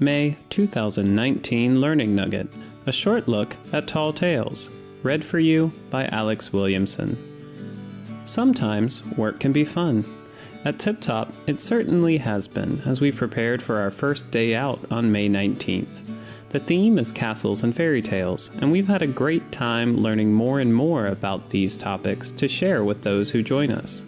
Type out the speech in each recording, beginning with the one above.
May 2019 Learning Nugget, a short look at tall tales, read for you by Alex Williamson. Sometimes work can be fun. At Tip Top, it certainly has been as we prepared for our first day out on May 19th. The theme is castles and fairy tales, and we've had a great time learning more and more about these topics to share with those who join us.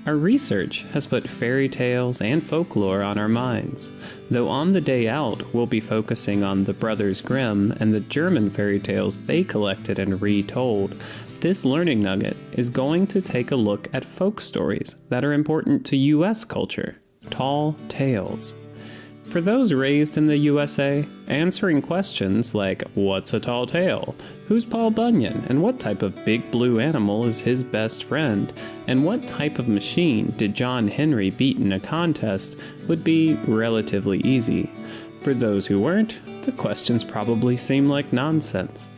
Our research has put fairy tales and folklore on our minds, though on the day out we'll be focusing on the Brothers Grimm and the German fairy tales they collected and retold. This learning nugget is going to take a look at folk stories that are important to U.S. culture, tall tales. For those raised in the USA, answering questions like, what's a tall tale? Who's Paul Bunyan? And what type of big blue animal is his best friend? And what type of machine did John Henry beat in a contest would be relatively easy. For those who weren't, the questions probably seem like nonsense.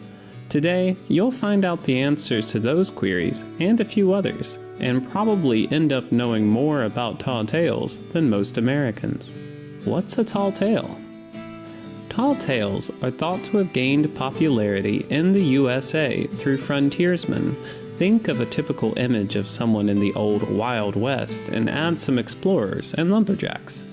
Today, you'll find out the answers to those queries and a few others, and probably end up knowing more about tall tales than most Americans. What's a tall tale? Tall tales are thought to have gained popularity in the USA through frontiersmen. Think of a typical image of someone in the old Wild West and add some explorers and lumberjacks.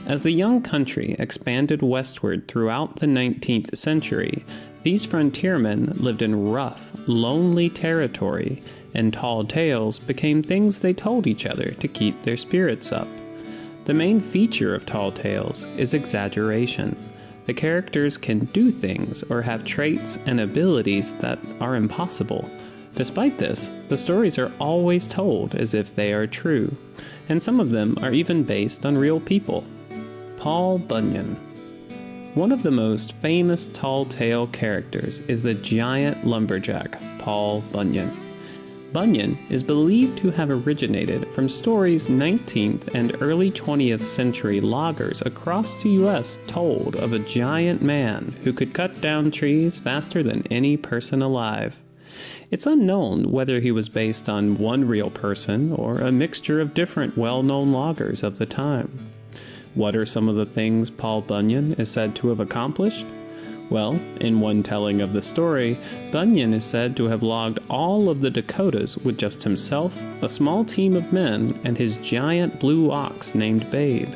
As the young country expanded westward throughout the 19th century, these frontiermen lived in rough, lonely territory, and tall tales became things they told each other to keep their spirits up. The main feature of tall tales is exaggeration. The characters can do things or have traits and abilities that are impossible. Despite this, the stories are always told as if they are true, and some of them are even based on real people. Paul Bunyan. One of the most famous tall tale characters is the giant lumberjack, Paul Bunyan. Bunyan is believed to have originated from stories 19th and early 20th century loggers across the U.S. told of a giant man who could cut down trees faster than any person alive. It's unknown whether he was based on one real person or a mixture of different well-known loggers of the time. What are some of the things Paul Bunyan is said to have accomplished? Well, in one telling of the story, Bunyan is said to have logged all of the Dakotas with just himself, a small team of men, and his giant blue ox named Babe.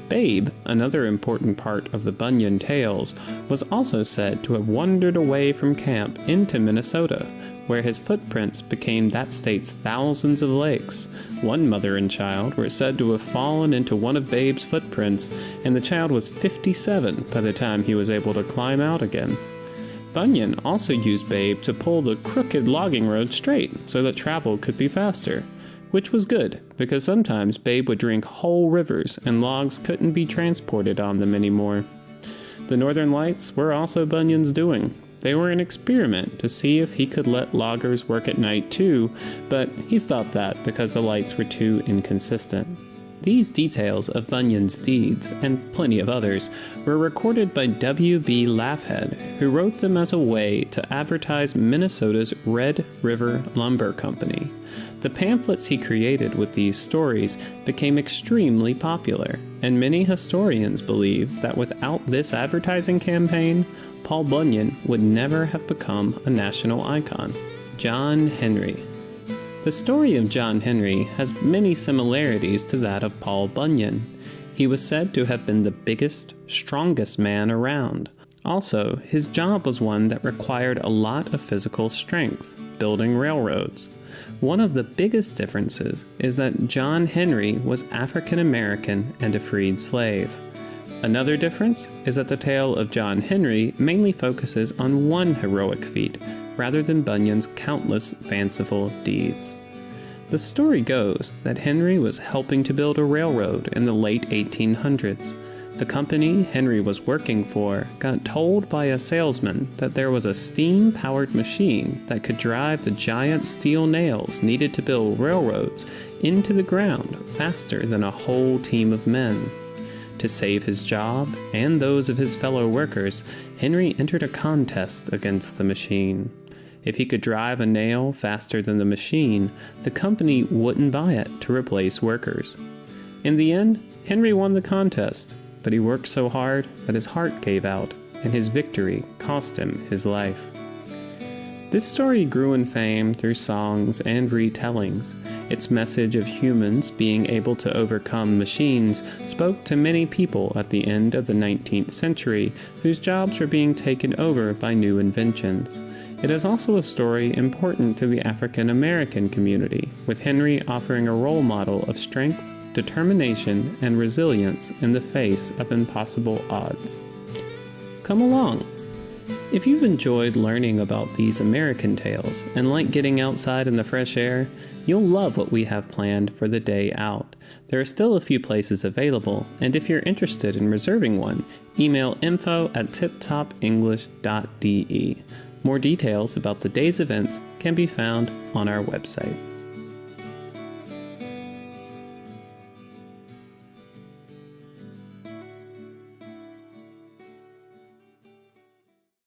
Babe, another important part of the Bunyan tales, was also said to have wandered away from camp into Minnesota, where his footprints became that state's thousands of lakes. One mother and child were said to have fallen into one of Babe's footprints, and the child was 57 by the time he was able to climb out again. Bunyan also used Babe to pull the crooked logging road straight so that travel could be faster, which was good because sometimes Babe would drink whole rivers and logs couldn't be transported on them anymore. The Northern Lights were also Bunyan's doing. They were an experiment to see if he could let loggers work at night too, but he stopped that because the lights were too inconsistent. These details of Bunyan's deeds, and plenty of others, were recorded by W.B. Laughhead, who wrote them as a way to advertise Minnesota's Red River Lumber Company. The pamphlets he created with these stories became extremely popular, and many historians believe that without this advertising campaign, Paul Bunyan would never have become a national icon. John Henry. The story of John Henry has many similarities to that of Paul Bunyan. He was said to have been the biggest, strongest man around. Also, his job was one that required a lot of physical strength, building railroads. One of the biggest differences is that John Henry was African American and a freed slave. Another difference is that the tale of John Henry mainly focuses on one heroic feat, rather than Bunyan's countless fanciful deeds. The story goes that Henry was helping to build a railroad in the late 1800s. The company Henry was working for got told by a salesman that there was a steam-powered machine that could drive the giant steel nails needed to build railroads into the ground faster than a whole team of men. To save his job and those of his fellow workers, Henry entered a contest against the machine. If he could drive a nail faster than the machine, the company wouldn't buy it to replace workers. In the end, Henry won the contest, but he worked so hard that his heart gave out, and his victory cost him his life. This story grew in fame through songs and retellings. Its message of humans being able to overcome machines spoke to many people at the end of the 19th century whose jobs were being taken over by new inventions. It is also a story important to the African American community, with Henry offering a role model of strength, determination, and resilience in the face of impossible odds. Come along! If you've enjoyed learning about these American tales and like getting outside in the fresh air, you'll love what we have planned for the day out. There are still a few places available, and if you're interested in reserving one, email info@tiptopenglish.de. More details about the day's events can be found on our website.